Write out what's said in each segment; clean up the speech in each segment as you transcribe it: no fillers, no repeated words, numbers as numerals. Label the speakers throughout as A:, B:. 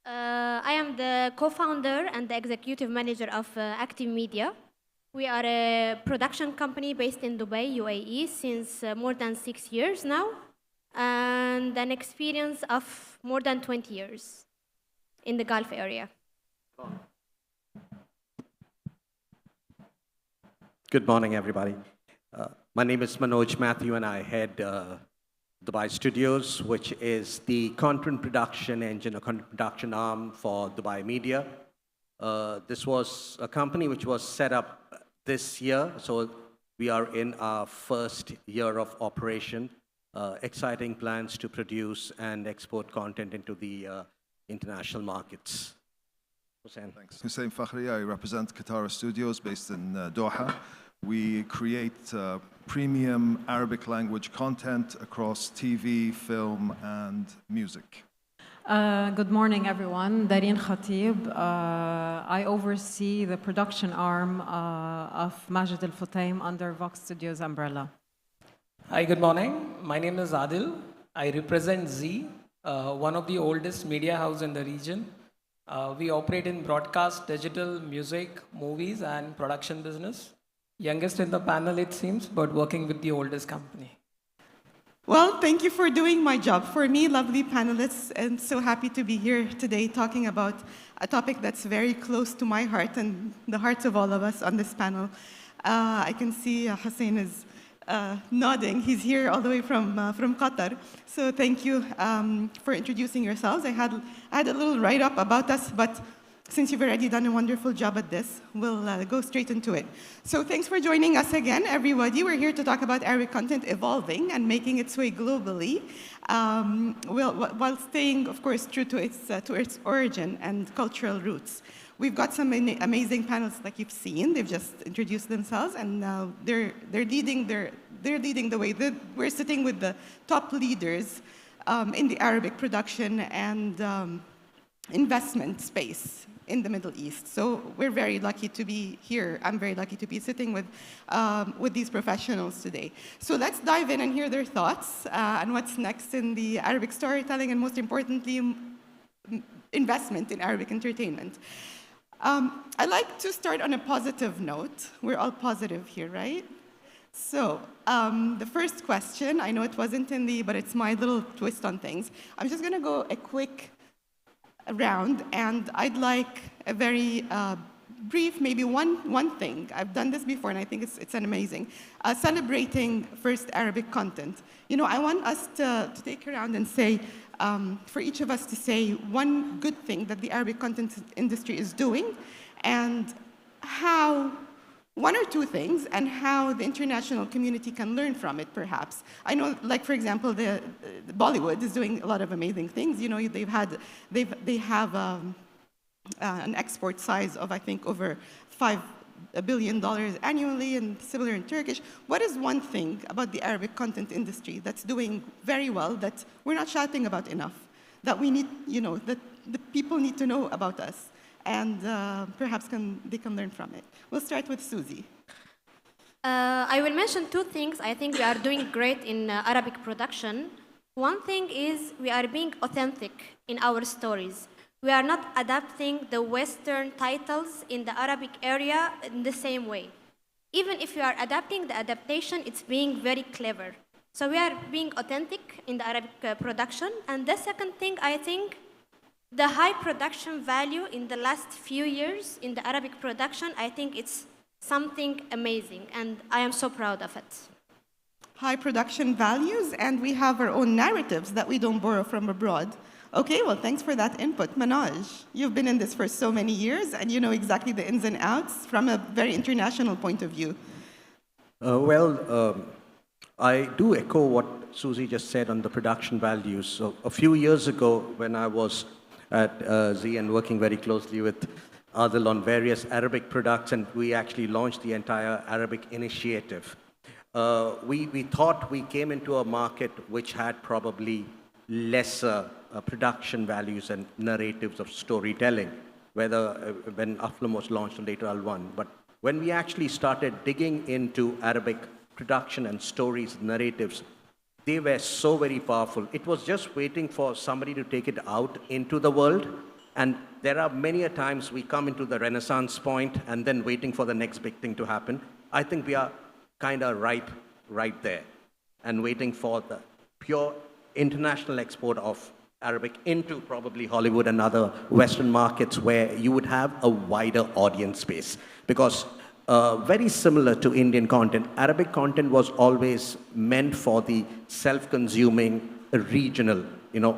A: I am the co-founder and the executive manager of Active Media. We are a production company based in Dubai, UAE, since more than 6 years now, and an experience of more than 20 years in the Gulf area.
B: Good morning, everybody. My name is Manoj Matthew, and I head Dubai Studios, which is the content production engine or content production arm for Dubai Media. This was a company which was set up this year, so we are in our first year of operation. Exciting plans to produce and export content into the international markets. Hussein.
C: Thanks. Hussein Fakhri, I represent Katara Studios based in Doha. We create premium Arabic language content across TV, film, and music.
D: Good morning, everyone. Dareen Khatib. I oversee the production arm of Majid Al Futtaim under Vox Studios umbrella.
E: Hi, good morning. My name is Adil. I represent Z, one of the oldest media house in the region. We operate in broadcast, digital, music, movies, and production business. Youngest in the panel, it seems, but working with the oldest company.
F: Well, thank you for doing my job for me, lovely panelists, and so happy to be here today talking about a topic that's very close to my heart and the hearts of all of us on this panel. I can see Hussein is nodding. He's here all the way from Qatar. So thank you for introducing yourselves. I had a little write-up about us, but since you've already done a wonderful job at this, we'll go straight into it. So thanks for joining us again, everybody. We're here to talk about Arabic content evolving and making its way globally, while staying, of course, true to its origin and cultural roots. We've got some amazing panels like you've seen. They've just introduced themselves, and they're leading the way. We're sitting with the top leaders in the Arabic production and investment space in the Middle East. So we're very lucky to be here. I'm very lucky to be sitting with these professionals today. So let's dive in and hear their thoughts on what's next in the Arabic storytelling and, most importantly, investment in Arabic entertainment. I'd like to start on a positive note. We're all positive here, right? So the first question, I know it wasn't but it's my little twist on things. I'm just going to go a quick round, and I'd like a very brief, maybe one thing. I've done this before, and I think it's an amazing. Celebrating first Arabic content. You know, I want us to take around and say, for each of us to say one good thing that the Arabic content industry is doing, and how, one or two things, and how the international community can learn from it, perhaps. I know, like, for example, the Bollywood is doing a lot of amazing things. You know, they have an export size of, I think, over $5 billion annually, and similar in Turkish. What is one thing about the Arabic content industry that's doing very well that we're not shouting about enough, that we need, you know, that the people need to know about us, and perhaps they can learn from it? We'll start with Susie.
A: I will mention two things. I think we are doing great in Arabic production. One thing is we are being authentic in our stories. We are not adapting the Western titles in the Arabic area in the same way. Even if we are adapting the adaptation, it's being very clever. So we are being authentic in the Arabic production. And the second thing, I think, the high production value in the last few years in the Arabic production, I think it's something amazing, and I am so proud of it.
F: High production values, and we have our own narratives that we don't borrow from abroad. Okay, well, thanks for that input. Manoj, you've been in this for so many years, and you know exactly the ins and outs from a very international point of view.
B: I do echo what Susie just said on the production values. So a few years ago, when I was at Z and working very closely with Adil on various Arabic products, and we actually launched the entire Arabic initiative. We thought we came into a market which had probably lesser production values and narratives of storytelling, whether when Aflam was launched or later Al-One. But when we actually started digging into Arabic production and stories, narratives, they were so very powerful. It was just waiting for somebody to take it out into the world, And there are many a times we come into the renaissance point and then waiting for the next big thing to happen. I think we are kind of ripe right there and waiting for the pure international export of Arabic into probably Hollywood and other Western markets where you would have a wider audience base. Because very similar to Indian content, Arabic content was always meant for the self-consuming, regional,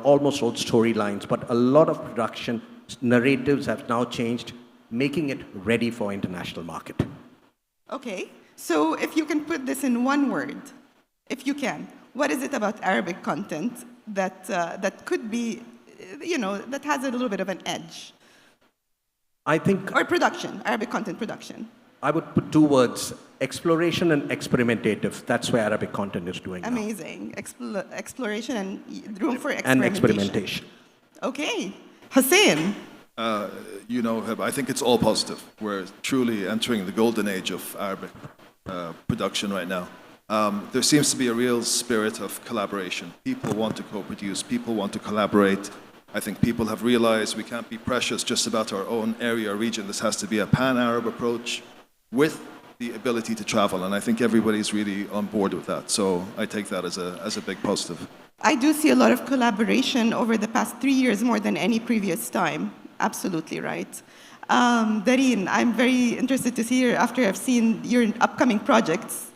B: almost old storylines. But a lot of production narratives have now changed, making it ready for international market.
F: Okay, so if you can put this in one word, if you can, what is it about Arabic content that could be, that has a little bit of an edge?
B: I think...
F: Or production, Arabic content production.
B: I would put two words, exploration and experimentative. That's where Arabic content is doing now.
F: Amazing. Exploration and room for experimentation.
B: And experimentation.
F: Okay. Hussein.
C: Heba, I think it's all positive. We're truly entering the golden age of Arabic production right now. There seems to be a real spirit of collaboration. People want to co-produce, people want to collaborate. I think people have realized we can't be precious just about our own area or region. This has to be a pan-Arab approach with the ability to travel, and I think everybody's really on board with that. So I take that as a big positive.
F: I do see a lot of collaboration over the past 3 years more than any previous time. Absolutely right. Dareen, I'm very interested to see after I've seen your upcoming projects.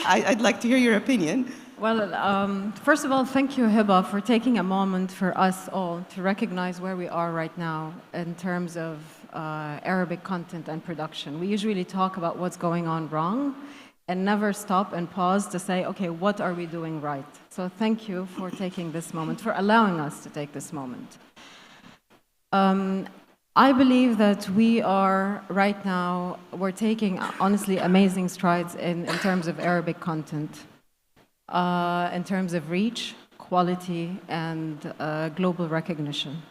F: I'd like to hear your opinion.
D: Well, first of all, thank you, Heba, for taking a moment for us all to recognize where we are right now in terms of Arabic content and production. We usually talk about what's going on wrong and never stop and pause to say, okay, what are we doing right? So thank you for taking this moment, for allowing us to take this moment. I believe that we are right now, we're taking honestly amazing strides in terms of Arabic content, in terms of reach, quality, and global recognition.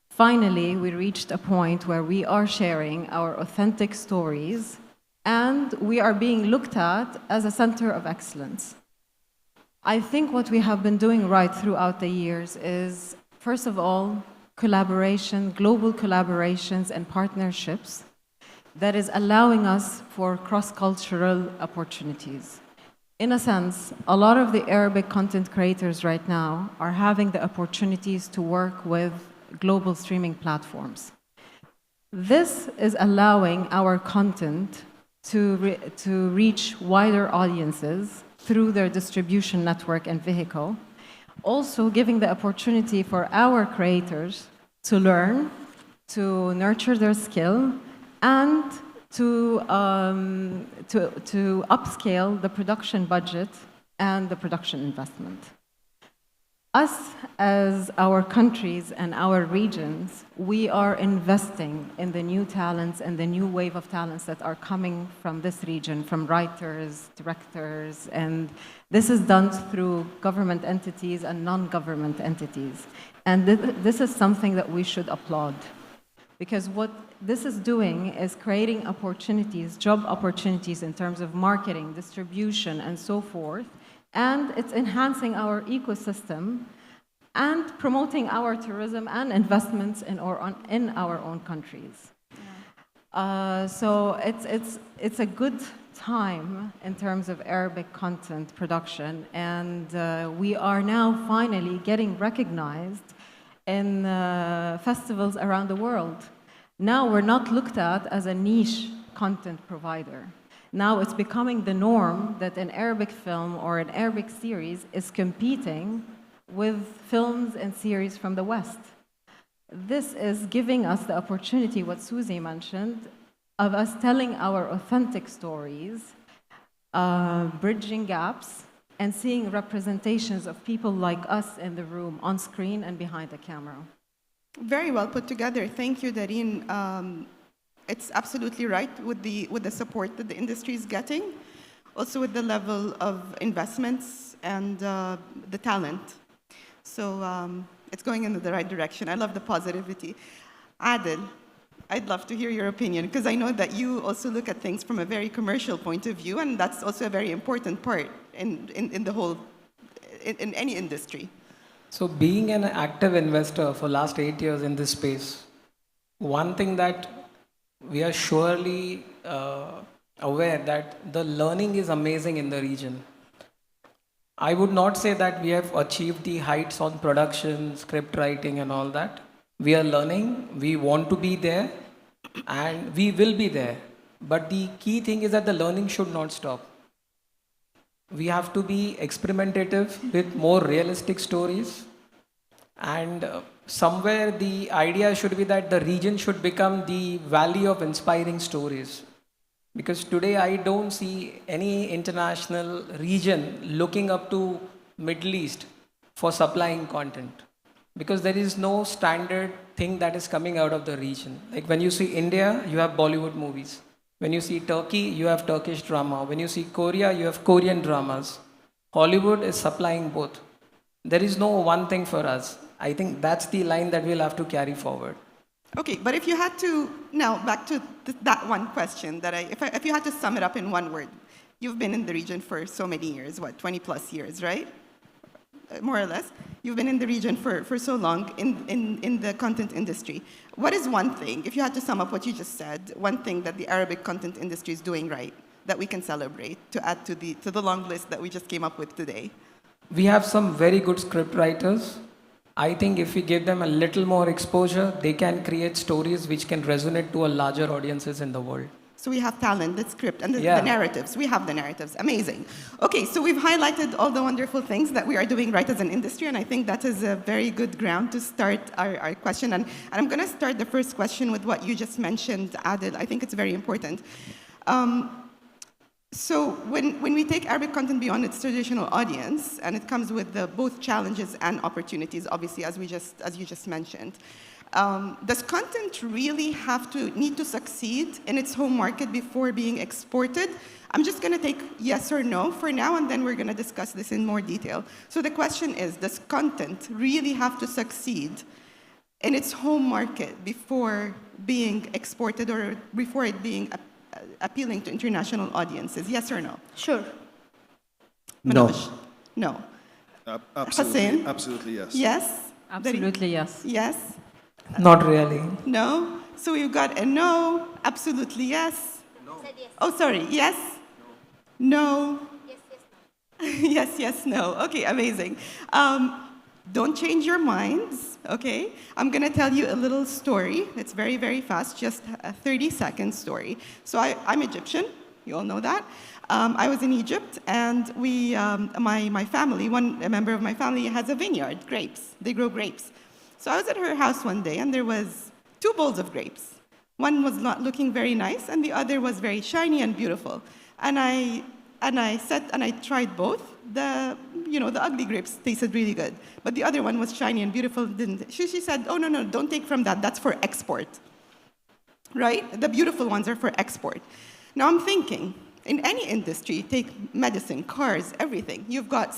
D: Finally, we reached a point where we are sharing our authentic stories and we are being looked at as a center of excellence. I think what we have been doing right throughout the years is, first of all, collaboration, global collaborations and partnerships that is allowing us for cross-cultural opportunities. In a sense, a lot of the Arabic content creators right now are having the opportunities to work with global streaming platforms. This is allowing our content to reach wider audiences through their distribution network and vehicle, also giving the opportunity for our creators to learn, to nurture their skill, and to upscale the production budget and the production investment. Us, as our countries and our regions, we are investing in the new talents and the new wave of talents that are coming from this region, from writers, directors, and this is done through government entities and non-government entities. And this is something that we should applaud. Because what this is doing is creating opportunities, job opportunities in terms of marketing, distribution, and so forth, and it's enhancing our ecosystem and promoting our tourism and investments in our own countries. So it's a good time in terms of Arabic content production, and we are now finally getting recognized in festivals around the world. Now we're not looked at as a niche content provider. Now it's becoming the norm that an Arabic film or an Arabic series is competing with films and series from the West. This is giving us the opportunity, what Susie mentioned, of us telling our authentic stories, bridging gaps, and seeing representations of people like us in the room, on screen and behind the camera.
F: Very well put together. Thank you, Dareen. It's absolutely right with the support that the industry is getting, also with the level of investments and the talent. So it's going in the right direction. I love the positivity. Adil, I'd love to hear your opinion, because I know that you also look at things from a very commercial point of view, and that's also a very important part in the whole, in any industry.
E: So being an active investor for last 8 years in this space, One thing that we are surely aware that the learning is amazing in the region. I would not say that we have achieved the heights on production, script writing, and all that. We are learning, we want to be there, and we will be there. But the key thing is that the learning should not stop. We have to be experimentative with more realistic stories, and somewhere the idea should be that the region should become the valley of inspiring stories. Because today I don't see any international region looking up to Middle East for supplying content. Because there is no standard thing that is coming out of the region. Like when you see India, you have Bollywood movies. When you see Turkey, you have Turkish drama. When you see Korea, you have Korean dramas. Hollywood is supplying both. There is no one thing for us. I think that's the line that we'll have to carry forward.
F: Okay, but if you had to, now back to that one question that if you had to sum it up in one word, you've been in the region for so many years, what, 20 plus years, right? More or less. You've been in the region for so long in the content industry. What is one thing, if you had to sum up what you just said, one thing that the Arabic content industry is doing right that we can celebrate to add to the long list that we just came up with today?
E: We have some very good script writers. I think if we give them a little more exposure, they can create stories which can resonate to a larger audiences in the world.
F: So we have talent, the script, and the
E: Yeah.
F: narratives. We have the narratives. Amazing. Okay, so we've highlighted all the wonderful things that we are doing right as an industry, and I think that is a very good ground to start our question. And I'm going to start the first question with what you just mentioned, Adil. I think it's very important. So when we take Arabic content beyond its traditional audience, and it comes with both challenges and opportunities, obviously, as you just mentioned, does content really need to succeed in its home market before being exported? I'm just going to take yes or no for now, and then we're going to discuss this in more detail. So the question is, does content really have to succeed in its home market before being exported or before it being appealing to international audiences? Yes or no?
A: Sure.
B: No.
F: Manoj? No.
C: Absolutely,
F: Hussein?
C: absolutely yes.
F: Yes?
D: Absolutely, yes.
F: Yes?
E: Not really.
F: No? So we've got a no, absolutely yes.
A: No. Said yes.
F: Oh, sorry, yes? No.
A: Yes, yes, no.
F: Yes, yes, no. Okay, amazing. Don't change your minds, okay? I'm gonna tell you a little story. It's very, very fast, just a 30-second story. So I'm Egyptian, you all know that. I was in Egypt, and my family, a member of my family has a vineyard, grapes. They grow grapes. So I was at her house one day, and there was 2 bowls of grapes. One was not looking very nice, and the other was very shiny and beautiful. And I tried both. The ugly grapes tasted really good, but the other one was shiny and beautiful. She said, "Oh no, don't take from that. That's for export, right? The beautiful ones are for export." Now I'm thinking, in any industry, take medicine, cars, everything. You've got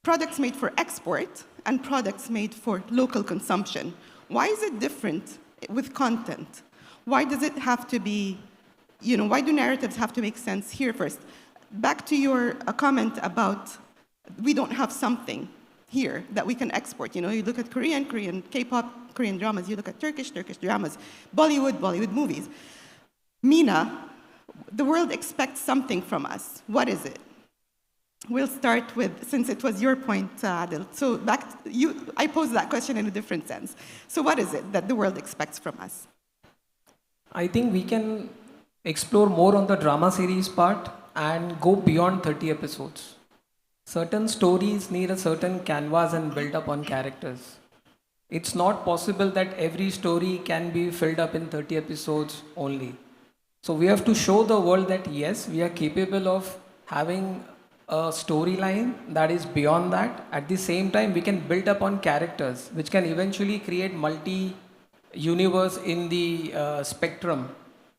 F: products made for export and products made for local consumption. Why is it different with content? Why does it have to be? Why do narratives have to make sense here first? Back to your comment about we don't have something here that we can export. You look at Korean K-pop, Korean dramas. You look at Turkish dramas, Bollywood movies. Mina, the world expects something from us. What is it? We'll start with, since it was your point, Adil. So I posed that question in a different sense. So what is it that the world expects from us?
E: I think we can explore more on the drama series part and go beyond 30 episodes. Certain stories need a certain canvas and build up on characters. It's not possible that every story can be filled up in 30 episodes only. So we have to show the world that yes, we are capable of having a storyline that is beyond that. At the same time, we can build up on characters, which can eventually create multi-universe in the spectrum.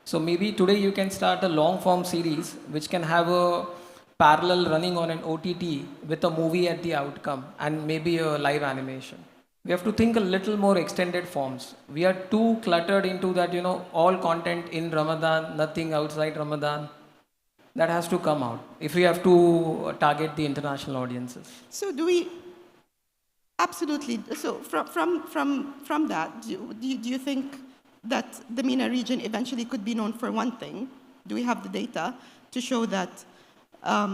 E: So maybe today you can start a long-form series, which can have a parallel running on an OTT with a movie at the outcome and maybe a live animation. We have to think a little more extended forms. We are too cluttered into that, all content in Ramadan, nothing outside Ramadan. That has to come out if we have to target the international audiences.
F: So Absolutely. So from that, do you think that the MENA region eventually could be known for one thing? Do we have the data to show that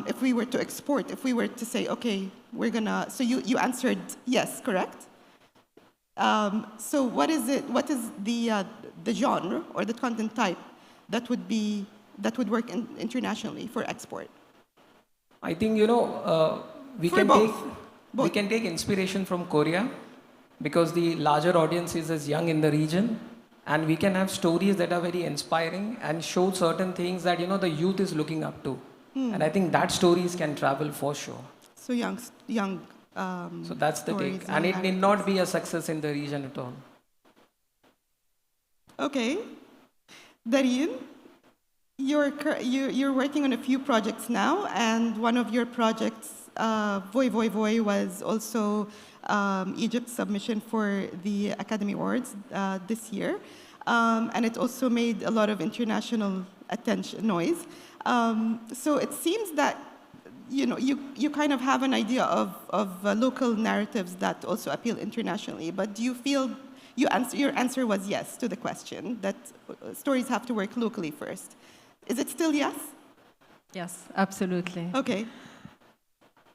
F: if we were to export, if we were to say, okay, we're gonna, so you answered yes, correct? So what is the genre or the content type that would work internationally for export?
E: I think, we
F: For
E: can
F: both.
E: take we
F: Both.
E: can take inspiration from Korea because the larger audience is as young in the region, and we can have stories that are very inspiring and show certain things that the youth is looking up to. And I think that stories can travel for sure.
F: So young.
E: So that's the
F: stories
E: take. And it need not be a success in the region at all.
F: Okay. Dareen, you're working on a few projects now, and one of your projects, Voy Voy Voy, was also Egypt's submission for the Academy Awards this year. And it also made a lot of international noise. So it seems that you kind of have an idea of local narratives that also appeal internationally, but do you feel your answer was yes to the question that stories have to work locally first? Is it still yes?
D: Yes, absolutely.
F: Okay.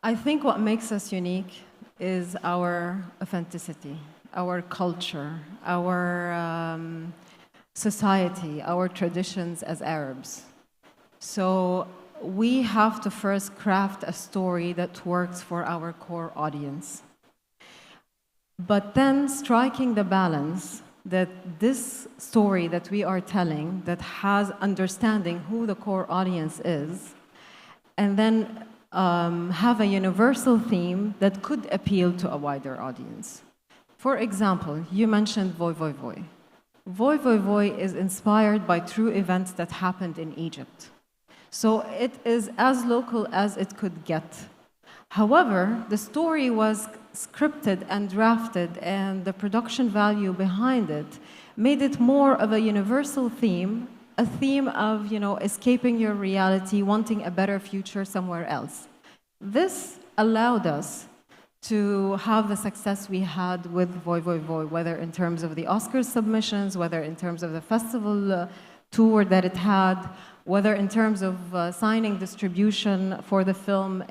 D: I think what makes us unique is our authenticity, our culture, our society, our traditions as Arabs. So we have to first craft a story that works for our core audience. But then striking the balance that this story that we are telling that has understanding who the core audience is, and then have a universal theme that could appeal to a wider audience. For example, you mentioned Voy Voy Voy. Voy Voy Voy is inspired by true events that happened in Egypt. So it is as local as it could get. However, the story was scripted and drafted, and the production value behind it made it more of a universal theme, a theme of, escaping your reality, wanting a better future somewhere else. This allowed us to have the success we had with Voy Voy Voy, whether in terms of the Oscars submissions, whether in terms of the festival tour that it had, whether in terms of signing distribution for the film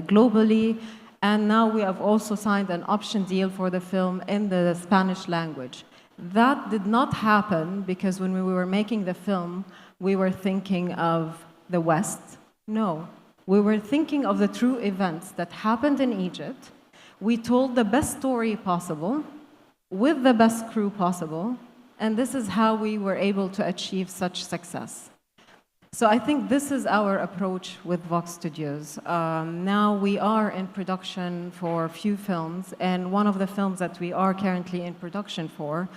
D: globally. And now we have also signed an option deal for the film in the Spanish language. That did not happen because when we were making the film, we were thinking of the West. No, we were thinking of the true events that happened in Egypt. We told the best story possible, with the best crew possible, and this is how we were able to achieve such success. So I think this is our approach with Vox Studios. Now we are in production for a few films, and one of the films that we are currently in production for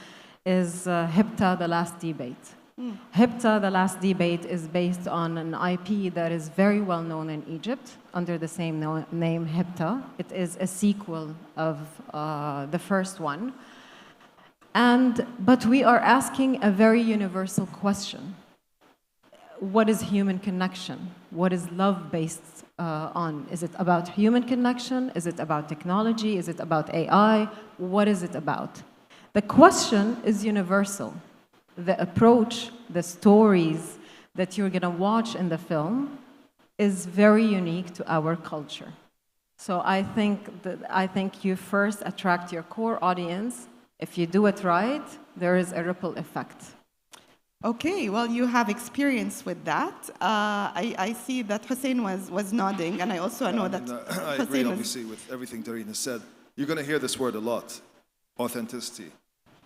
D: is Hepta, The Last Debate. Hepta, The Last Debate is based on an IP that is very well known in Egypt under the same name, Hepta. It is a sequel of the first one. But we are asking a very universal question. What is human connection? What is love based on? Is it about human connection? Is it about technology? Is it about AI? What is it about? The question is universal. The approach, the stories that you're going to watch in the film is very unique to our culture. So I think you first attract your core audience. If you do it right, there is a ripple effect.
F: Okay, well, you have experience with that. I see that Hussein was nodding, and I also know that
C: I agree, obviously, with everything Dareen has said. You're going to hear this word a lot, authenticity.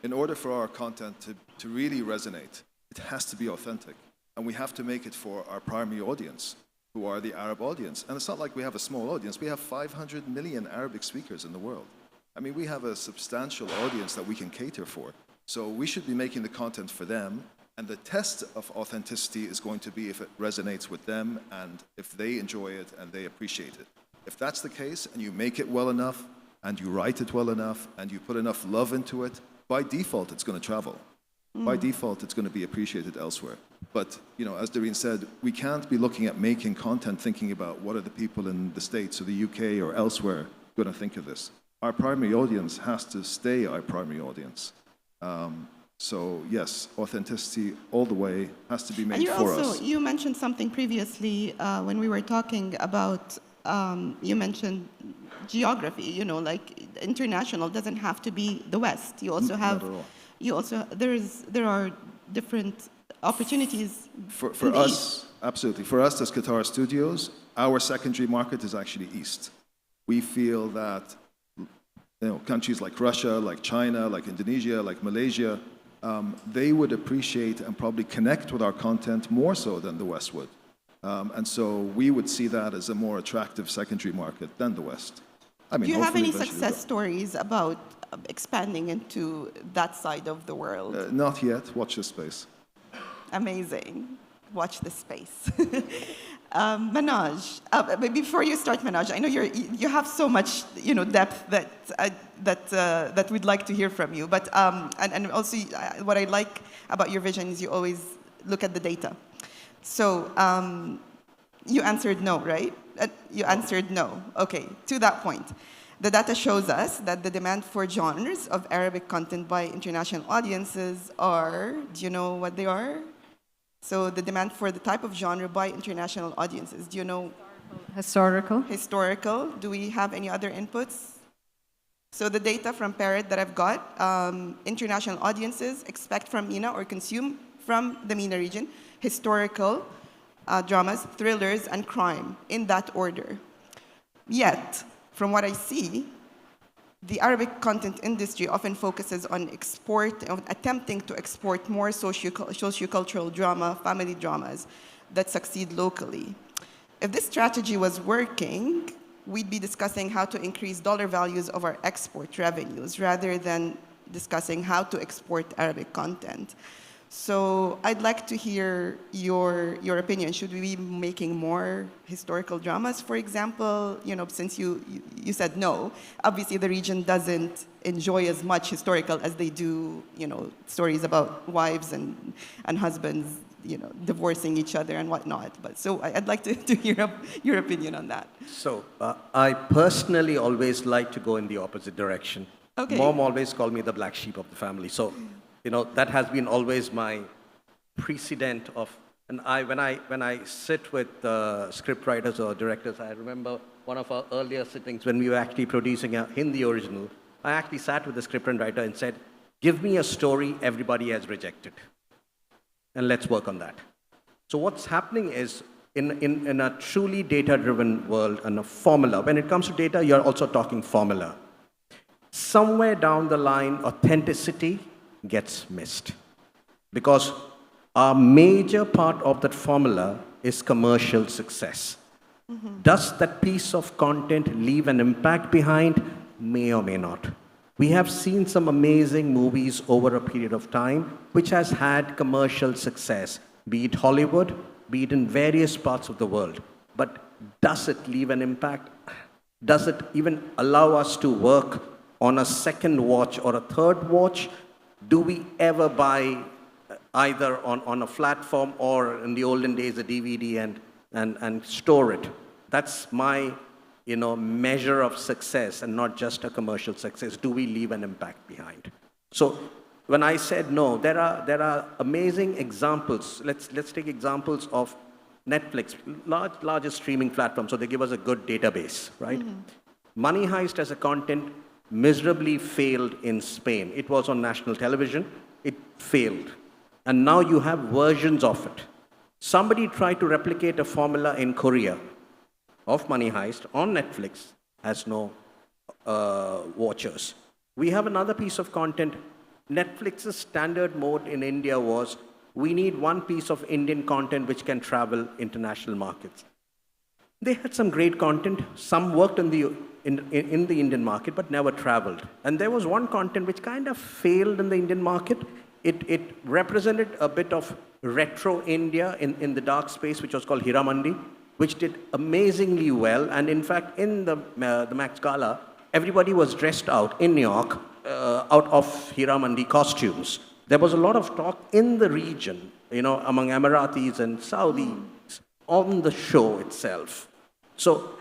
C: In order for our content to really resonate, it has to be authentic. And we have to make it for our primary audience, who are the Arab audience. And it's not like we have a small audience. We have 500 million Arabic speakers in the world. I mean, we have a substantial audience that we can cater for. So we should be making the content for them. And the test of authenticity is going to be if it resonates with them and if they enjoy it and they appreciate it. If that's the case, and you make it well enough, and you write it well enough, and you put enough love into it, by default, it's going to travel. By default, it's going to be appreciated elsewhere. But, as Dareen said, we can't be looking at making content thinking about what are the people in the States or the UK or elsewhere going to think of this. our primary audience has to stay our primary audience. So yes, authenticity all the way has to be
F: And
C: made for us.
F: you mentioned something previously when we were talking about, you mentioned geography, you know, like international doesn't have to be the West. You also have,
C: Not at all.
F: you also, there are different opportunities.
C: For
F: in the East.
C: us, absolutely. For us as Qatar Studios, our secondary market is actually East. We feel that countries like Russia, like China, like Indonesia, like Malaysia, they would appreciate and probably connect with our content more so than the West would. And so we would see that as a more attractive secondary market than the West. I mean,
F: Do you have
C: hopefully
F: any
C: eventually
F: success
C: we'll-
F: stories about expanding into that side of the world?
C: Not yet. Watch this space.
F: Amazing. Watch this space. Manoj, before you start, Manoj, I know you have so much depth that we'd like to hear from you. But and also what I like about your vision is you always look at the data. So you answered no, right? You answered no. Okay. To that point, the data shows us that the demand for genres of Arabic content by international audiences are. Do you know what they are? So the demand for the type of genre by international audiences. Do you know?
D: Historical.
F: Historical. Do we have any other inputs? So the data from Parrot that I've got, international audiences expect from MENA or consume from the MENA region historical dramas, thrillers, and crime in that order. Yet, from what I see, the Arabic content industry often focuses on attempting to export more sociocultural drama, family dramas that succeed locally. If this strategy was working, we'd be discussing how to increase dollar values of our export revenues rather than discussing how to export Arabic content. So I'd like to hear your opinion. Should we be making more historical dramas, for example? Since you said no, obviously the region doesn't enjoy as much historical as they do, stories about wives and husbands, divorcing each other and whatnot. But so I'd like to hear your opinion on that.
B: So I personally always like to go in the opposite direction.
F: Okay.
B: Mom always called me the black sheep of the family. So, that has been always my precedent of, and when I sit with script writers or directors, I remember one of our earlier sittings when we were actually producing a Hindi original, I actually sat with the script and writer and said, give me a story everybody has rejected, and let's work on that. So what's happening is, in a truly data-driven world and a formula, when it comes to data, you're also talking formula. Somewhere down the line, authenticity gets missed. Because a major part of that formula is commercial success. Mm-hmm. Does that piece of content leave an impact behind? May or may not. We have seen some amazing movies over a period of time which has had commercial success, be it Hollywood, be it in various parts of the world. But does it leave an impact? Does it even allow us to work on a second watch or a third watch? Do we ever buy either on a platform or in the olden days a DVD and store it? That's my measure of success and not just a commercial success. Do we leave an impact behind? So when I said no, there are amazing examples. Let's take examples of Netflix, largest streaming platform, so they give us a good database, right? Mm-hmm. Money Heist as a content miserably failed in Spain. It was on national television. It failed. And now you have versions of it. Somebody tried to replicate a formula in Korea of Money Heist on Netflix, has no watchers. We have another piece of content. Netflix's standard mode in India was, we need one piece of Indian content which can travel international markets. They had some great content. Some worked in the Indian market, but never traveled. And there was one content which kind of failed in the Indian market. It represented a bit of retro India in the dark space, which was called Hiramandi, which did amazingly well. And in fact, in the Max Gala, everybody was dressed out in New York out of Hiramandi costumes. There was a lot of talk in the region, among Emiratis and Saudis on the show itself. So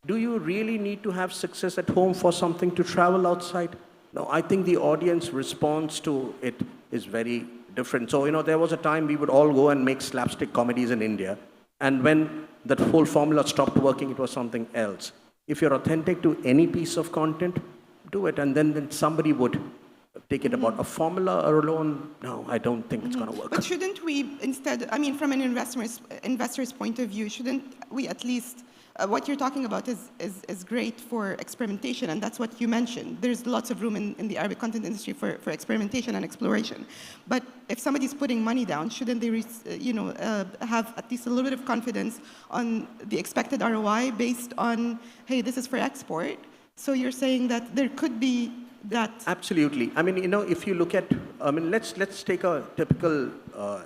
B: Do you really need to have success at home for something to travel outside? No, I think the audience response to it is very different. So, there was a time we would all go and make slapstick comedies in India. And when that whole formula stopped working, it was something else. If you're authentic to any piece of content, do it. And then somebody would take it about a formula alone. No, I don't think it's going to work.
F: But shouldn't we instead, from an investor's point of view, shouldn't we at least, what you're talking about is great for experimentation, and that's what you mentioned. There's lots of room in the Arabic content industry for experimentation and exploration. But if somebody's putting money down, shouldn't they have at least a little bit of confidence on the expected ROI based on, hey, this is for export? So you're saying that there could be that.
B: Absolutely. If you look at, let's take a typical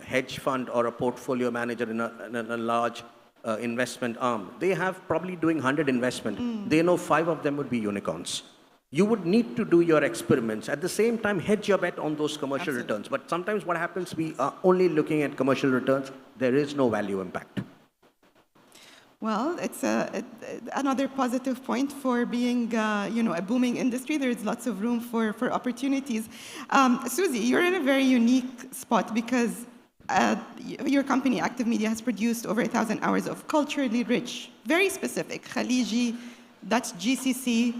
B: hedge fund or a portfolio manager in a large investment arm. They have probably doing 100 investment. They know 5 of them would be unicorns. You would need to do your experiments. At the same time, hedge your bet on those commercial returns. But sometimes what happens, we are only looking at commercial returns. There is no value impact.
F: Well, it's another positive point for being, a booming industry. There is lots of room for opportunities. Susie, you're in a very unique spot because your company, Active Media, has produced over 1,000 hours of culturally rich, very specific Khaliji, Dutch GCC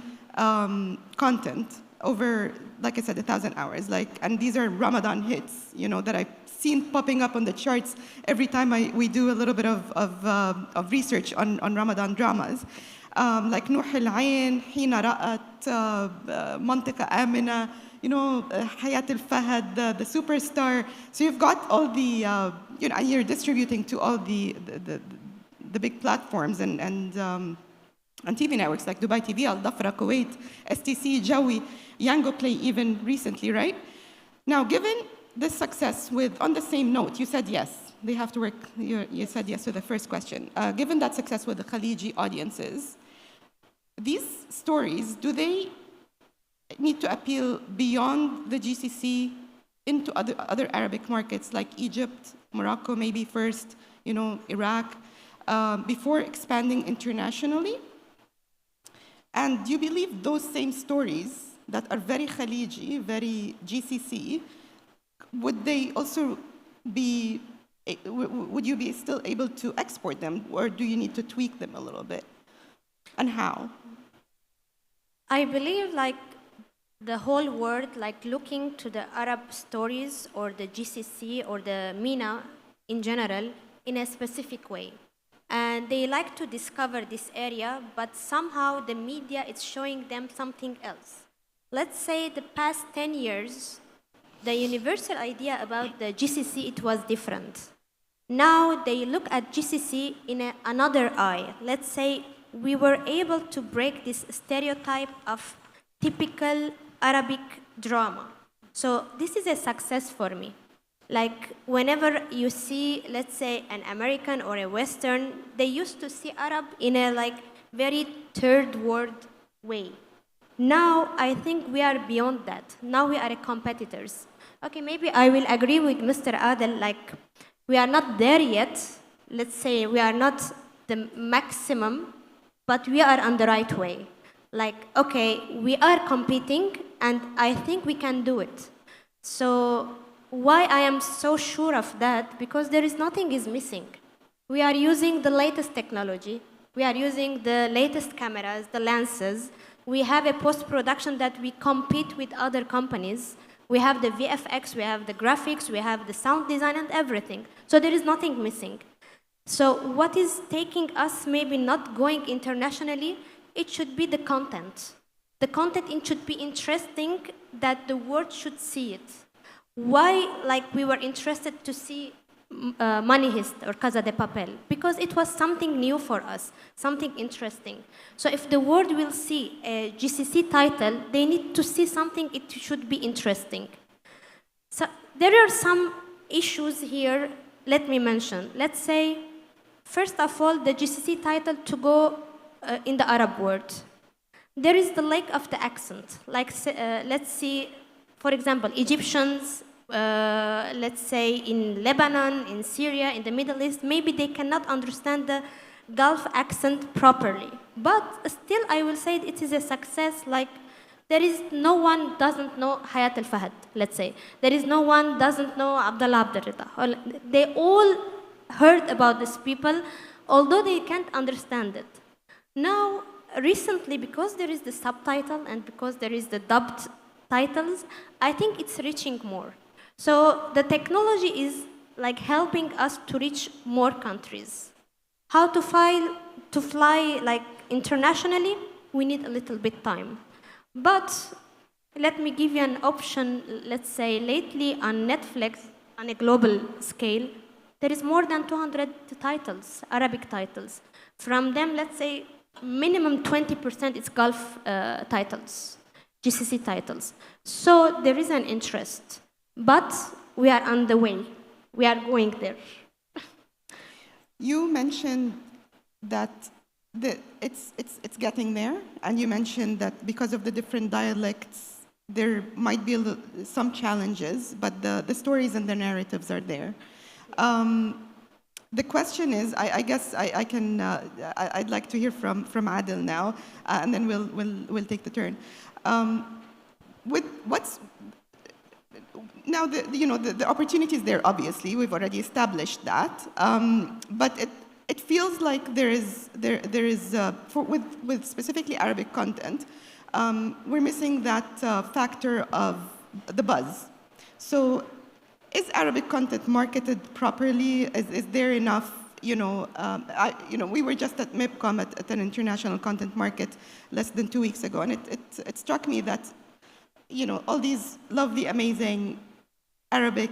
F: content over, like I said, 1,000 hours. And these are Ramadan hits, that I've seen popping up on the charts every time we do a little bit of research on Ramadan dramas. Like Nuh al-Ain, Hina Ra'at, Mantika Amina, Hayat al-Fahad, the superstar. So you've got all the, and you're distributing to all the big platforms and TV networks like Dubai TV, Al Dhafra, Kuwait, STC, Jawi, Yango Play even recently, right? Now, given this success on the same note, you said yes, they have to work, you said yes to the first question. Given that success with the Khaliji audiences, these stories, do they need to appeal beyond the GCC into other Arabic markets like Egypt, Morocco maybe first, Iraq, before expanding internationally? And do you believe those same stories that are very Khaliji, very GCC, would they also be, would you be still able to export them, or do you need to tweak them a little bit? And how?
A: I believe the whole world looking to the Arab stories or the GCC or the MENA in general in a specific way. And they like to discover this area, but somehow the media is showing them something else. Let's say the past 10 years, the universal idea about the GCC, it was different. Now they look at GCC in another eye. Let's say we were able to break this stereotype of typical Arabic drama. So this is a success for me. Whenever you see, let's say, an American or a Western, they used to see Arab in a very third world way. Now I think we are beyond that. Now we are competitors. Okay, maybe I will agree with Mr. Adel, we are not there yet. Let's say we are not the maximum, but we are on the right way. Okay, we are competing, and I think we can do it. So why I am so sure of that? Because nothing is missing. We are using the latest technology. We are using the latest cameras, the lenses. We have a post-production that we compete with other companies. We have the VFX, we have the graphics, we have the sound design and everything. So there is nothing missing. So what is taking us maybe not going internationally, it should be the content. The content, it should be interesting that the world should see it. Why we were interested to see Money Heist or Casa de Papel? Because it was something new for us, something interesting. So if the world will see a GCC title, they need to see something, it should be interesting. So there are some issues here, let me mention. Let's say, first of all, the GCC title to go in the Arab world. There is the lack of the accent. Let's see, for example, Egyptians, let's say in Lebanon, in Syria, in the Middle East, maybe they cannot understand the Gulf accent properly. But still, I will say it is a success. Like, there is no one doesn't know Hayat al-Fahad, let's say. There is no one doesn't know Abdullah Abdurrida. They all heard about these people, although they can't understand it. Now, recently, because there is the subtitle and because there is the dubbed titles, I think it's reaching more. So the technology is like helping us to reach more countries. How to fly like internationally, we need a little bit time. But let me give you an option. Let's say lately on Netflix, on a global scale, there is more than 200 titles, Arabic titles. From them, let's say minimum 20% is Gulf titles, GCC titles. So there is an interest, but we are on the way. We are going there.
F: You mentioned that it's getting there, and you mentioned that because of the different dialects, there might be some challenges, but the stories and the narratives are there. The question is, I guess I'd like to hear from Adil now, and then we'll take the turn. Now the opportunity is there. Obviously, we've already established that, but it feels like there is with specifically Arabic content, we're missing that factor of the buzz. So, is Arabic content marketed properly? Is there enough? We were just at MIPCOM at an international content market less than 2 weeks ago, and it struck me that all these lovely, amazing Arabic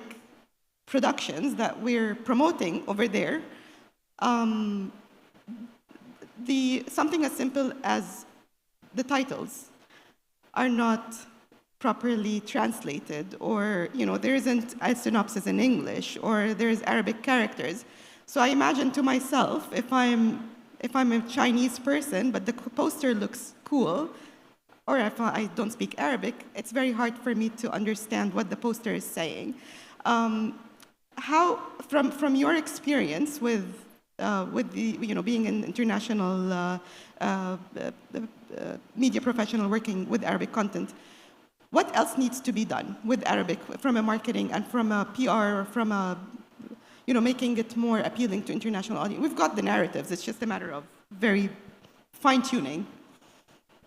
F: productions that we're promoting over there, something as simple as the titles are not properly translated, or there isn't a synopsis in English, or there's Arabic characters. So I imagine to myself, if I'm a Chinese person, but the poster looks cool, or if I don't speak Arabic, it's very hard for me to understand what the poster is saying. How, from your experience with being an international media professional working with Arabic content, what else needs to be done with Arabic from a marketing and from a PR, from a making it more appealing to international audience? We've got the narratives. It's just a matter of very fine-tuning.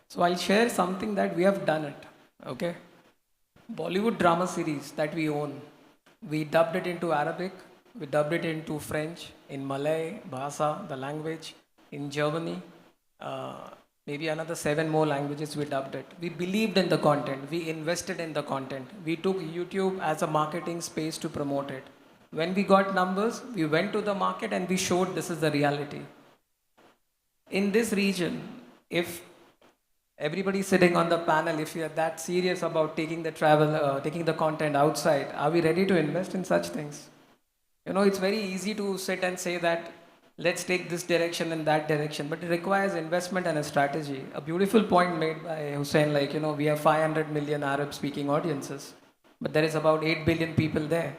E: So I'll share something that we have done it, okay? Bollywood drama series that we own, we dubbed it into Arabic, we dubbed it into French, in Malay, Bahasa, the language, in Germany, maybe another 7 more languages we dubbed it. We believed in the content, we invested in the content. We took YouTube as a marketing space to promote it. When we got numbers, we went to the market and we showed this is the reality. In this region, if everybody sitting on the panel, if you're that serious about taking the content outside, are we ready to invest in such things? It's very easy to sit and say that, let's take this direction and that direction, but it requires investment and a strategy. A beautiful point made by Hussein, we have 500 million Arab-speaking audiences, but there is about 8 billion people there.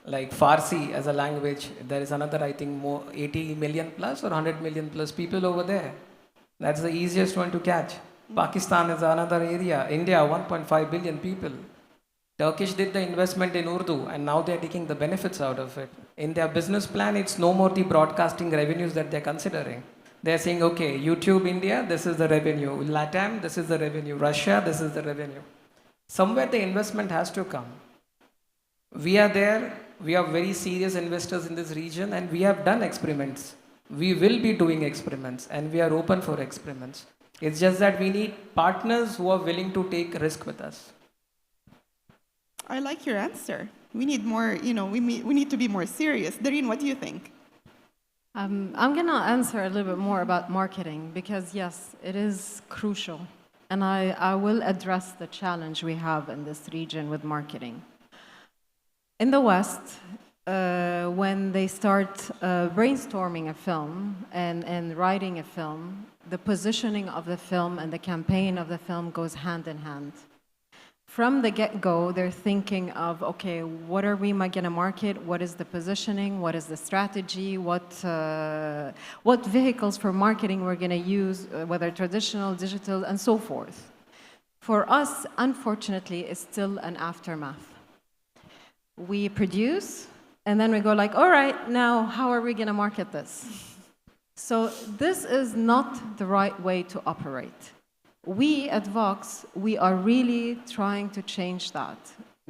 E: Like Farsi as a language, there is another, I think, more 80 million plus or 100 million plus people over there. That's the easiest one to catch. Pakistan is another area. India, 1.5 billion people. Turkish did the investment in Urdu, and now they're taking the benefits out of it. In their business plan, it's no more the broadcasting revenues that they're considering. They're saying, okay, YouTube India, this is the revenue. LATAM, this is the revenue. Russia, this is the revenue. Somewhere the investment has to come. We are there. We are very serious investors in this region, and we have done experiments. We will be doing experiments, and we are open for experiments. It's just that we need partners who are willing to take risk with us.
F: I like your answer. We need more, we need to be more serious. Dareen, what do you think?
D: I'm going to answer a little bit more about marketing, because yes, it is crucial. And I will address the challenge we have in this region with marketing. In the West, when they start brainstorming a film and writing a film, the positioning of the film and the campaign of the film goes hand in hand. From the get-go, they're thinking of, okay, what are we going to market? What is the positioning? What is the strategy? What vehicles for marketing we're going to use, whether traditional, digital, and so forth. For us, unfortunately, it's still an aftermath. We produce, and then we go like, all right, now how are we going to market this? So this is not the right way to operate. We at Vox, we are really trying to change that.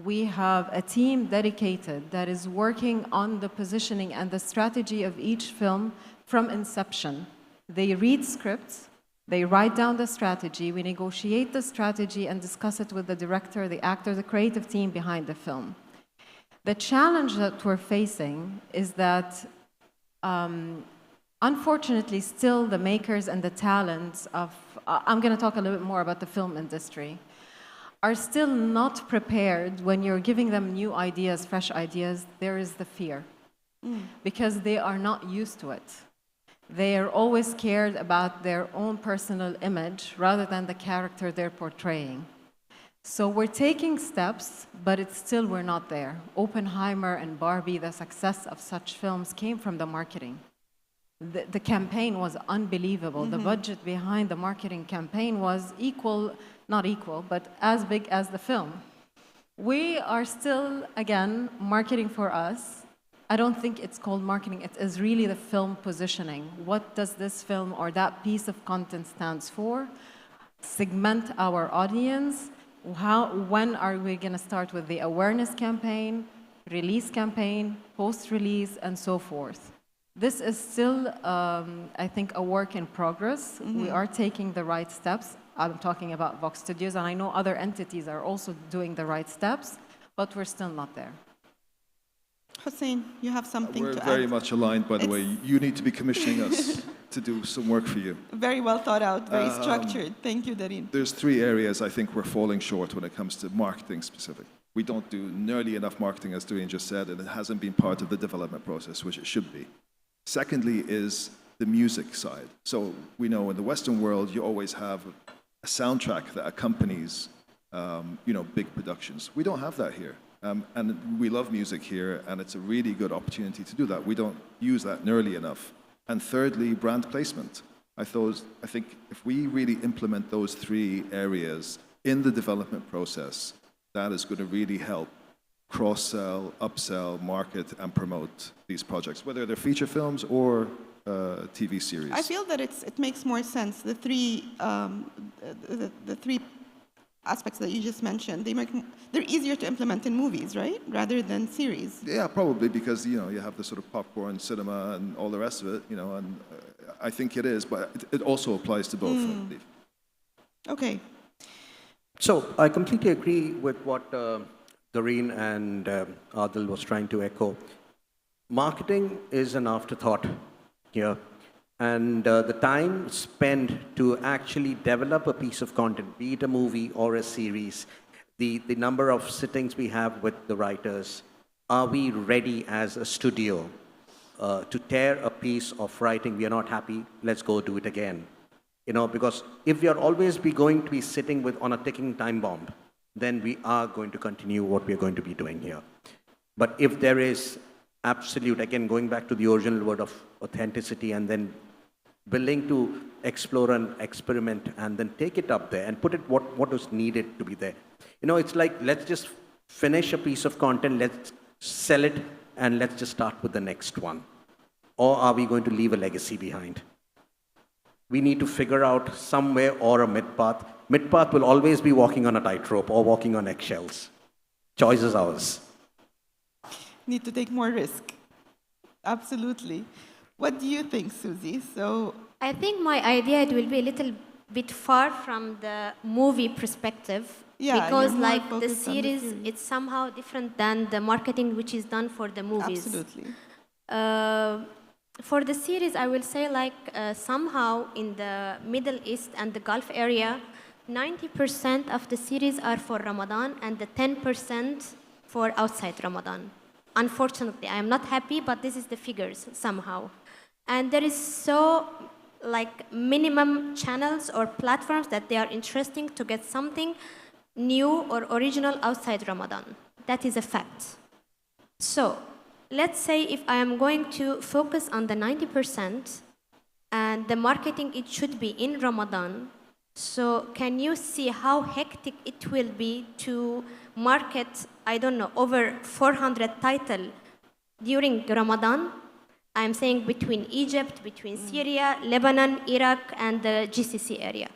D: We have a team dedicated that is working on the positioning and the strategy of each film from inception. They read scripts, they write down the strategy, we negotiate the strategy and discuss it with the director, the actor, the creative team behind the film. The challenge that we're facing is that unfortunately, still the makers and the talents of, I'm going to talk a little bit more about the film industry, are still not prepared when you're giving them new ideas, fresh ideas. There is the fear because they are not used to it. They are always scared about their own personal image rather than the character they're portraying. So we're taking steps, but it's still, we're not there. Oppenheimer and Barbie, the success of such films came from the marketing. The campaign was unbelievable. The budget behind the marketing campaign was not equal, but as big as the film. We are still, again, marketing for us. I don't think it's called marketing. It is really the film positioning. What does this film or that piece of content stands for? Segment our audience. When are we going to start with the awareness campaign, release campaign, post-release, and so forth? This is still, I think, a work in progress. We are taking the right steps. I'm talking about Vox Studios, and I know other entities are also doing the right steps, but we're still not there.
F: Hussein, you have something to add?
C: We're very much aligned, by the way. You need to be commissioning us to do some work for you.
F: Very well thought out, very structured. Thank you, Dareen.
C: There's 3 areas I think we're falling short when it comes to marketing specific. We don't do nearly enough marketing, as Dareen just said, and it hasn't been part of the development process, which it should be. Secondly is the music side. So we know in the Western world, you always have a soundtrack that accompanies, big productions. We don't have that here. And we love music here, and it's a really good opportunity to do that. We don't use that nearly enough. And thirdly, brand placement. I think if we really implement those 3 areas in the development process, that is going to really help cross-sell, upsell, market, and promote these projects, whether they're feature films or TV series.
F: I feel that it makes more sense. The 3 aspects that you just mentioned, they're easier to implement in movies, right, rather than series.
C: Yeah, probably because you have the sort of popcorn cinema and all the rest of it. And I think it is, but it also applies to both. I believe.
F: Okay.
B: So I completely agree with what Dareen and Adil was trying to echo. Marketing is an afterthought here. And the time spent to actually develop a piece of content, be it a movie or a series, the number of sittings we have with the writers, are we ready as a studio to tear a piece of writing? We are not happy, let's go do it again. Because if we are always going to be sitting on a ticking time bomb, then we are going to continue what we are going to be doing here. But if there is absolute, again, going back to the original word of authenticity, and then willing to explore and experiment and then take it up there and put it what is needed to be there. It's like, let's just finish a piece of content, let's sell it, and let's just start with the next one. Or are we going to leave a legacy behind? We need to figure out somewhere or a mid-path. Mid-path will always be walking on a tightrope or walking on eggshells. Choice is ours.
F: Need to take more risk. Absolutely. What do you think, Susie? So
A: I think my idea, it will be a little bit far from the movie perspective.
F: Yeah,
A: because
F: you're more
A: like the
F: focused on the
A: series,
F: series.
A: it's somehow different than the marketing which is done for the movies.
F: absolutely.
A: For the series, I will say somehow in the Middle East and the Gulf area, 90% of the series are for Ramadan and the 10% for outside Ramadan. Unfortunately, I am not happy, but this is the figures somehow. And there is so minimum channels or platforms that they are interesting to get something new or original outside Ramadan. That is a fact. So let's say if I am going to focus on the 90% and the marketing, it should be in Ramadan. So can you see how hectic it will be to market, I don't know, over 400 titles during Ramadan? I'm saying between Egypt, between Syria, Lebanon, Iraq, and the GCC area.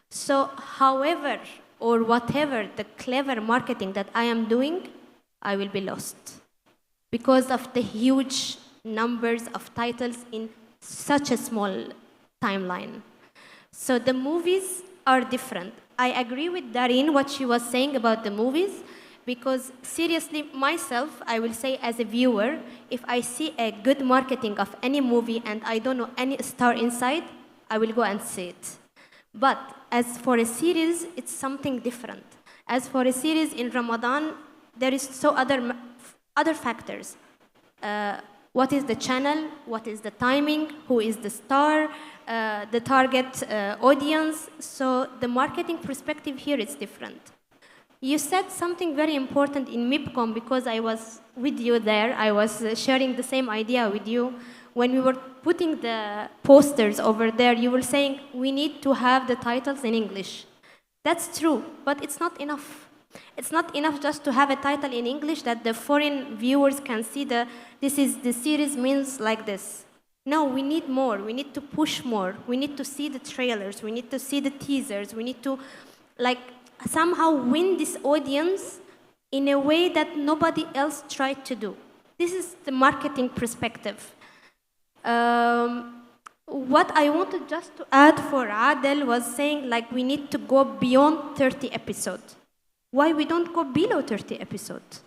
A: So however or whatever the clever marketing that I am doing, I will be lost because of the huge numbers of titles in such a small timeline. So the movies are different. I agree with Darine what she was saying about the movies, because seriously, myself, I will say as a viewer, if I see a good marketing of any movie and I don't know any star inside, I will go and see it. But as for a series, it's something different. As for a series in Ramadan, there is other factors. What is the channel? What is the timing? Who is the star? The target audience. So the marketing perspective here is different. You said something very important in MIPCOM, because I was with you there. I was sharing the same idea with you. When we were putting the posters over there, you were saying we need to have the titles in English. That's true, but it's not enough. It's not enough just to have a title in English that the foreign viewers can see the series means like this. No, we need more. We need to push more. We need to see the trailers. We need to see the teasers. We need to somehow win this audience in a way that nobody else tried to do. This is the marketing perspective. What I wanted just to add for Adel was saying we need to go beyond 30 episodes. Why we don't go below 30 episodes?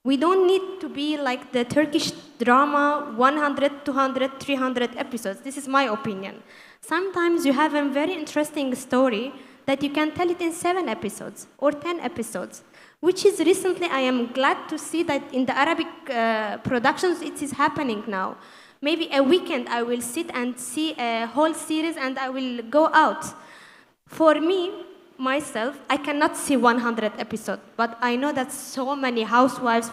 A: We don't need to be like the Turkish drama, 100, 200, 300 episodes. This is my opinion. Sometimes you have a very interesting story that you can tell it in 7 episodes or 10 episodes, which is recently, I am glad to see that in the Arabic productions, it is happening now. Maybe a weekend I will sit and see a whole series and I will go out. For me, myself, I cannot see 100 episodes, but I know that so many housewives,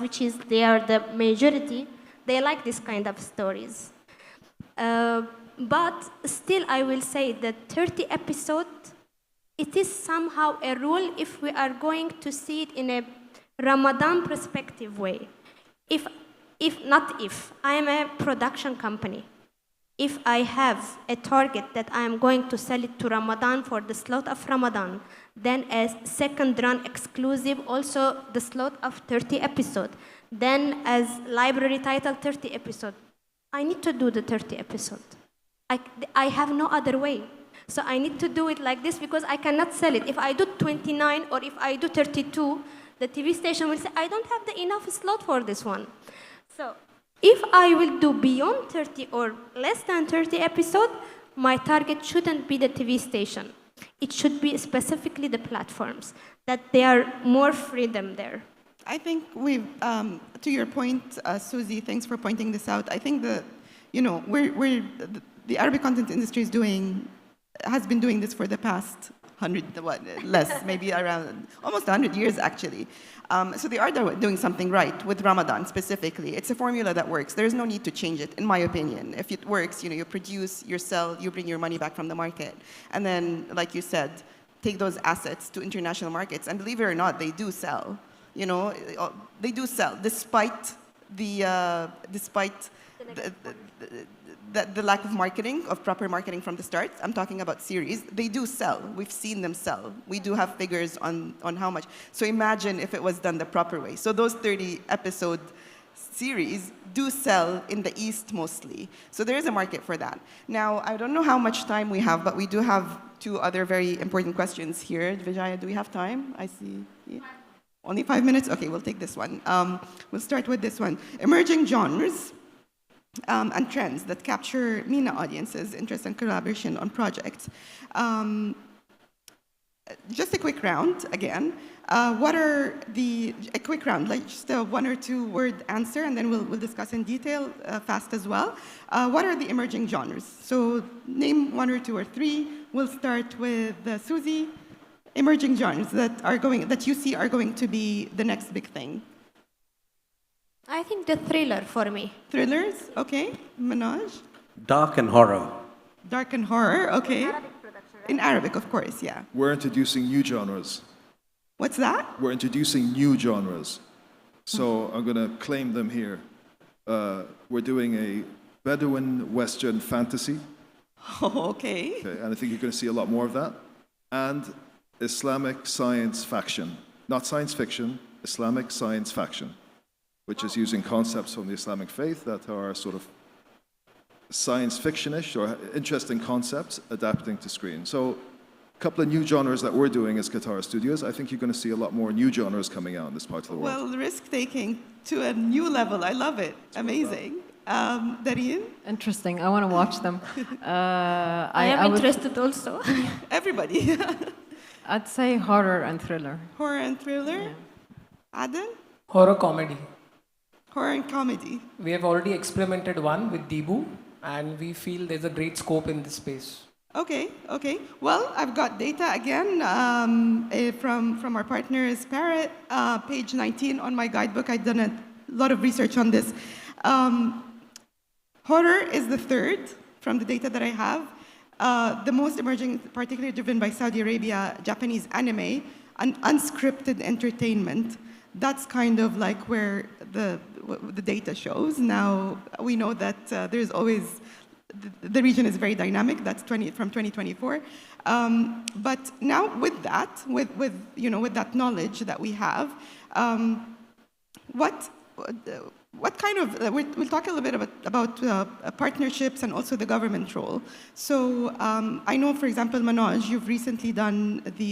A: they are the majority, they like this kind of stories. But still, I will say that 30 episodes, it is somehow a rule if we are going to see it in a Ramadan perspective way. If I am a production company, if I have a target that I am going to sell it to Ramadan for the slot of Ramadan, then a second run exclusive, also the slot of 30 episodes, then as library title 30 episodes, I need to do the 30 episodes. I have no other way. So I need to do it like this because I cannot sell it. If I do 29 or if I do 32, the TV station will say, I don't have the enough slot for this one. So if I will do beyond 30 or less than 30 episodes, my target shouldn't be the TV station. It should be specifically the platforms, that there are more freedom there.
F: I think to your point, Susie, thanks for pointing this out. I think that, the Arabic content industry has been doing this for the past maybe around almost 100 years, actually. So they are doing something right with Ramadan specifically. It's a formula that works. There's no need to change it, in my opinion. If it works, you produce, you sell, you bring your money back from the market. And then, like you said, take those assets to international markets. And believe it or not, they do sell. They do sell, despite the lack of marketing, of proper marketing from the start. I'm talking about series. They do sell. We've seen them sell. We do have figures on how much. So imagine if it was done the proper way. So those 30-episode series do sell in the East mostly. So there is a market for that. Now, I don't know how much time we have, but we do have 2 other very important questions here. Vijaya, do we have time? I see. Yeah. Only 5 minutes? Okay, we'll take this one. We'll start with this one. Emerging genres and trends that capture MENA audiences' interest and collaboration on projects. Just a quick round again. A quick round, like just a 1 or 2 word answer, and then we'll discuss in detail fast as well. What are the emerging genres? So name 1 or 2 or 3. We'll start with Susie. emerging genres that you see are going to be the next big thing?
A: I think the thriller for me.
F: Thrillers, okay. Manoj?
B: Dark and horror.
F: Dark and horror, okay. In Arabic, of course, yeah.
C: We're introducing new genres.
F: What's that?
C: We're introducing new genres. So I'm going to claim them here. We're doing a Bedouin Western fantasy.
F: Oh, okay.
C: Okay, and I think you're going to see a lot more of that. And Islamic science faction. Not science fiction, Islamic science faction, which is using concepts from the Islamic faith that are sort of science fiction-ish or interesting concepts adapting to screen. So a couple of new genres that we're doing as Katara Studios. I think you're going to see a lot more new genres coming out in this part of the world.
F: Well, risk-taking to a new level. I love it. Amazing. Darine?
D: Interesting. I want to watch them.
A: I am interested also.
F: Everybody.
D: I'd say horror and thriller.
F: Horror and thriller? Adel?
E: Horror comedy.
F: Horror and comedy.
E: We have already experimented one with Debu, and we feel there's a great scope in this space.
F: Okay, okay. Well, I've got data again from our partners, Parrot, page 19 on my guidebook. I've done a lot of research on this. Horror is the third from the data that I have. The most emerging, particularly driven by Saudi Arabia, Japanese anime, and unscripted entertainment. That's kind of like where the data shows. Now, we know that there's always, the region is very dynamic. That's from 2024. But now with that, with that knowledge that we have, what kind of, we'll talk a little bit about partnerships and also the government role. So I know, for example, Manoj, you've recently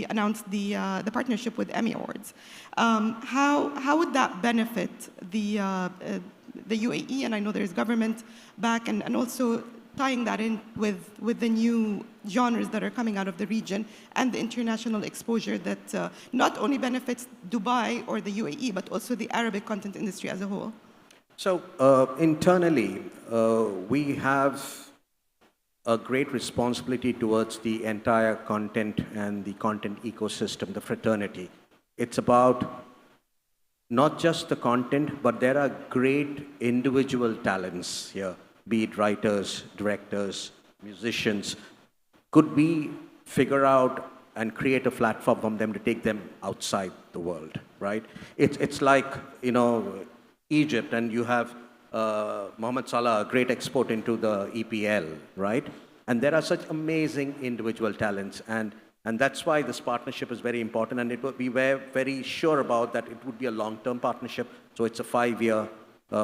F: announced the partnership with Emmy Awards. How would that benefit the UAE? And I know there's government back, and also tying that in with the new genres that are coming out of the region and the international exposure that not only benefits Dubai or the UAE, but also the Arabic content industry as a whole.
B: So internally, we have a great responsibility towards the entire content and the content ecosystem, the fraternity. It's about not just the content, but there are great individual talents here, be it writers, directors, musicians. Could we figure out and create a platform for them to take them outside the world, right? It's like, Egypt, and you have Mohamed Salah, a great export into the EPL, right? And there are such amazing individual talents, and that's why this partnership is very important, and we were very sure about that it would be a long-term partnership. So it's a 5-year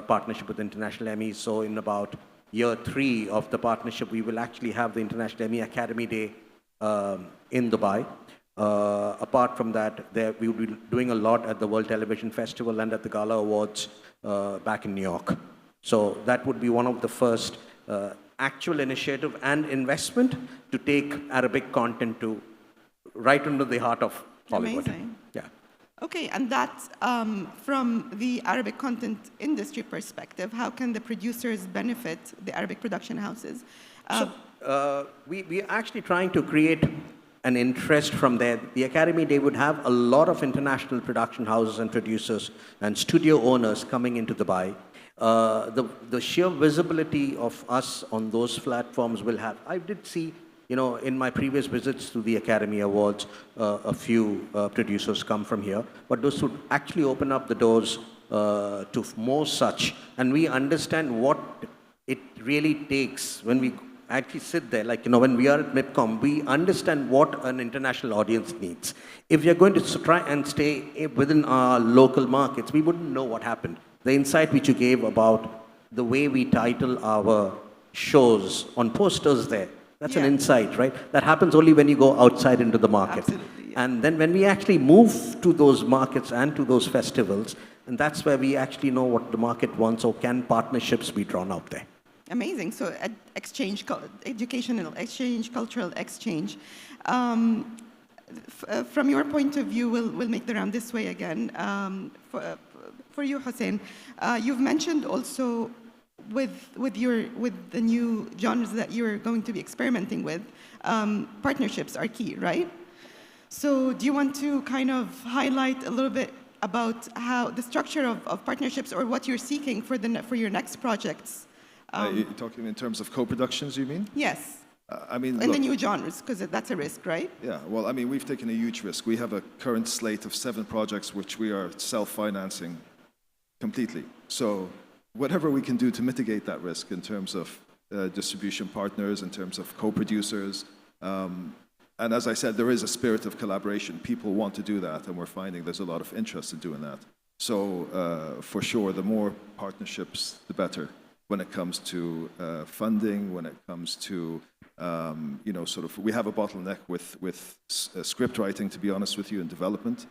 B: partnership with International Emmys. So in about year 3 of the partnership, we will actually have the International Emmy Academy Day in Dubai. Apart from that, we will be doing a lot at the World Television Festival and at the Gala Awards back in New York. So that would be one of the first actual initiative and investment to take Arabic content to right into the heart of Hollywood.
F: Amazing.
B: Yeah.
F: Okay, and that's from the Arabic content industry perspective. How can the producers benefit the Arabic production houses?
B: We are actually trying to create an interest from there. The Academy Day would have a lot of international production houses and producers and studio owners coming into Dubai. The sheer visibility of us on those platforms will have, I did see, in my previous visits to the Academy Awards, a few producers come from here, but those would actually open up the doors to more such. And we understand what it really takes when we actually sit there, when we are at MIPCOM, we understand what an international audience needs. If you're going to try and stay within our local markets, we wouldn't know what happened. The insight which you gave about the way we title our shows on posters there, that's an insight, right? That happens only when you go outside into the market.
F: Absolutely, yeah.
B: And then when we actually move to those markets and to those festivals, and that's where we actually know what the market wants, or can partnerships be drawn out there.
F: Amazing. So exchange, educational exchange, cultural exchange. From your point of view, we'll make the round this way again. For you, Hussein, you've mentioned also with the new genres that you're going to be experimenting with, partnerships are key, right? So do you want to kind of highlight a little bit about how the structure of partnerships or what you're seeking for your next projects?
C: You're talking in terms of co-productions, you mean?
F: Yes.
C: I mean,
F: In the
C: look,
F: new genres, because that's a risk, right?
C: yeah, well, I mean, we've taken a huge risk. We have a current slate of 7 projects which we are self-financing completely. So whatever we can do to mitigate that risk in terms of distribution partners, in terms of co-producers, and as I said, there is a spirit of collaboration. People want to do that, and we're finding there's a lot of interest in doing that. So for sure, the more partnerships, the better when it comes to funding, when it comes to sort of, we have a bottleneck with script writing, to be honest with you, and development.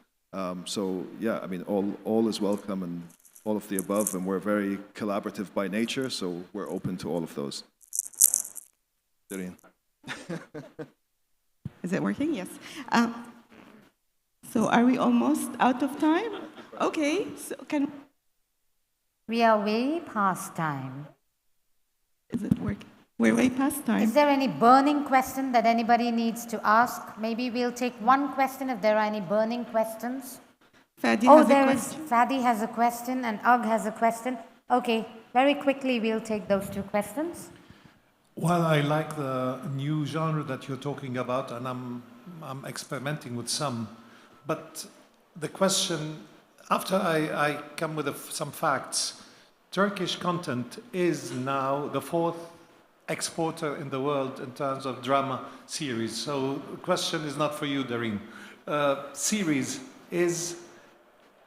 C: So yeah, I mean, all is welcome and all of the above, and we're very collaborative by nature, so we're open to all of those. Darine.
F: Is it working? Yes. So are we almost out of time? Okay, so
G: We are way past time.
F: is it working? We're way past time.
G: Is there any burning question that anybody needs to ask? Maybe we'll take one question if there are any burning questions.
F: Fadi
G: Oh,
F: has a
G: there is.
F: question.
G: Fadi has a question and Ugg has a question. Okay, very quickly we'll take those 2 questions.
H: Well, I like the new genre that you're talking about, and I'm experimenting with some. But the question, after I come with some facts, Turkish content is now the 4th exporter in the world in terms of drama series. So the question is not for you, Darine. Series is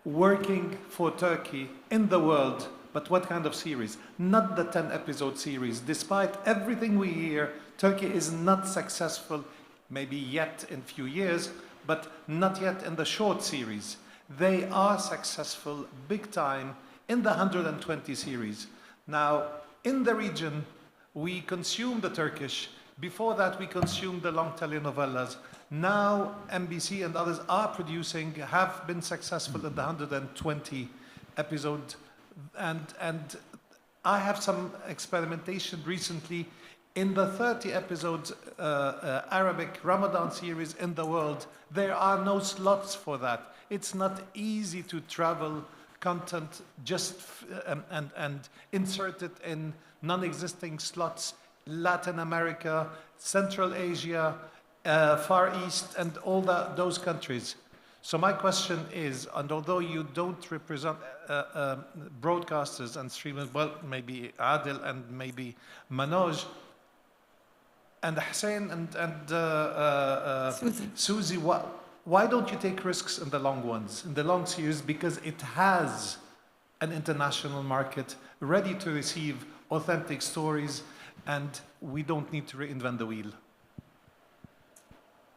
H: working for Turkey in the world, but what kind of series? Not the 10-episode series. Despite everything we hear, Turkey is not successful, maybe yet in few years, but not yet in the short series. They are successful big time in the 120 series. Now, in the region, we consume the Turkish. Before that, we consumed the long telenovelas. Now, MBC and others are producing, have been successful in the 120 episode. And I have some experimentation recently in the 30 episodes Arabic Ramadan series in the world. There are no slots for that. It's not easy to travel content just and insert it in non-existing slots. Latin America, Central Asia, Far East, and all those countries. So my question is, and although you don't represent broadcasters and streamers, well, maybe Adil and maybe Manoj, and Hussein and Susie, why don't you take risks in the long ones, in the long series? Because it has an international market ready to receive authentic stories, and we don't need to reinvent the wheel.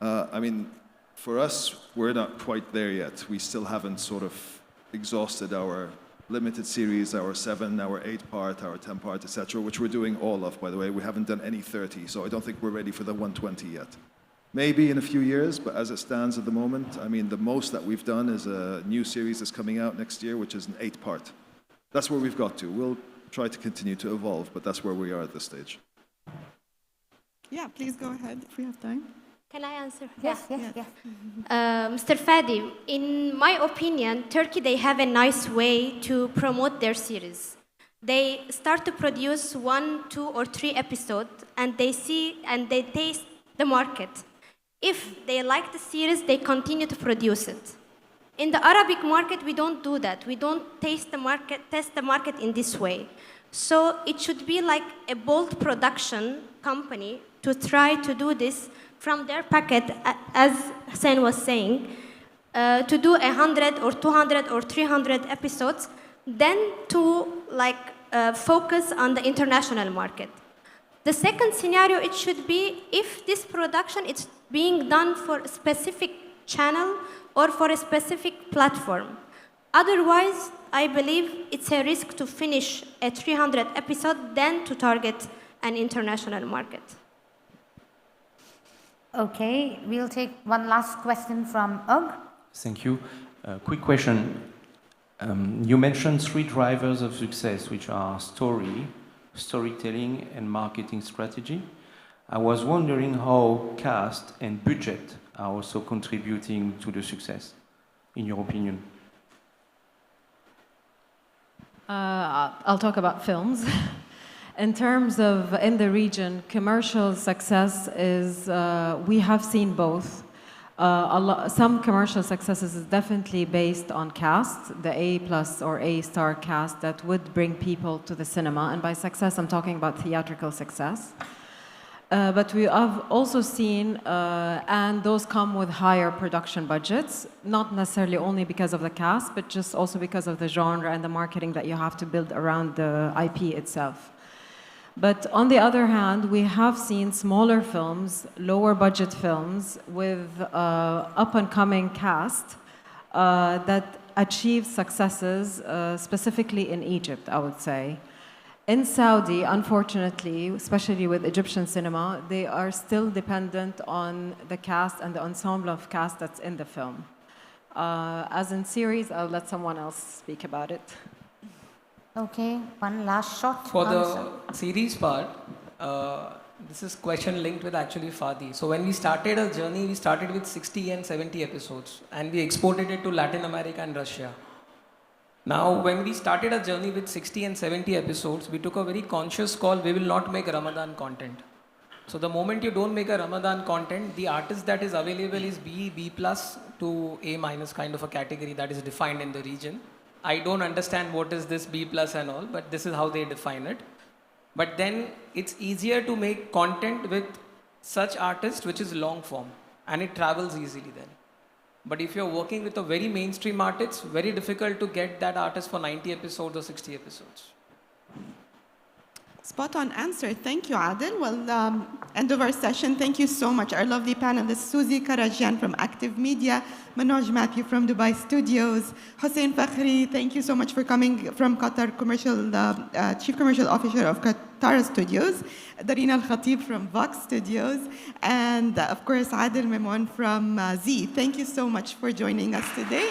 C: I mean, for us, we're not quite there yet. We still haven't sort of exhausted our limited series, our 7, our 8-part, our 10-part, etc., which we're doing all of, by the way. We haven't done any 30, so I don't think we're ready for the 120 yet. Maybe in a few years, but as it stands at the moment, I mean, the most that we've done is a new series that's coming out next year, which is an 8-part. That's where we've got to. We'll try to continue to evolve, but that's where we are at this stage.
F: Yeah, please go ahead if we have time.
A: Can I answer?
G: Yes,
A: Yeah.
G: yes, yes.
A: Mr. Fadi, in my opinion, Turkey, they have a nice way to promote their series. They start to produce 1, 2, or 3 episodes, and they see and they taste the market. If they like the series, they continue to produce it. In the Arabic market, we don't do that. We don't test the market in this way. So it should be like a bold production company to try to do this from their packet, as Hussein was saying, to do 100 or 200 or 300 episodes, then to focus on the international market. The second scenario, it should be if this production is being done for a specific channel or for a specific platform. Otherwise, I believe it's a risk to finish a 300 episode, then to target an international market.
G: Okay, we'll take one last question from Ugg.
I: Thank you. Quick question. You mentioned 3 drivers of success, which are storytelling, and marketing strategy. I was wondering how cast and budget are also contributing to the success, in your opinion?
D: I'll talk about films. In terms of in the region, commercial success is, we have seen both. Some commercial successes is definitely based on cast, the A+ or A-star cast that would bring people to the cinema. And by success, I'm talking about theatrical success. But we have also seen, and those come with higher production budgets, not necessarily only because of the cast, but just also because of the genre and the marketing that you have to build around the IP itself. But on the other hand, we have seen smaller films, lower budget films with up-and-coming cast that achieve successes, specifically in Egypt, I would say. In Saudi, unfortunately, especially with Egyptian cinema, they are still dependent on the cast and the ensemble of cast that's in the film. As in series, I'll let someone else speak about it.
G: Okay, one last shot.
E: For
G: answer.
E: the series part, this is question linked with actually Fadi. So when we started our journey, we started with 60 and 70 episodes, and we exported it to Latin America and Russia. Now, when we started our journey with 60 and 70 episodes, we took a very conscious call, we will not make Ramadan content. So the moment you don't make a Ramadan content, the artist that is available is B+, B+ to A- kind of a category that is defined in the region. I don't understand what is this B+ and all, but this is how they define it. But then it's easier to make content with such artists which is long form, and it travels easily then. But if you're working with a very mainstream artist, very difficult to get that artist for 90 episodes or 60 episodes.
F: Spot on answer. Thank you, Adil. Well, end of our session. Thank you so much. Our lovely panelists, Suzy Karajian from Active Media, Manoj Matthew from Dubai Studios, Hossein Fakhri, thank you so much for coming from Qatar Chief Commercial Officer of Qatar Studios, Darina Al-Khatib from Vox Studios, and of course, Adil Memon from Z. Thank you so much for joining us today.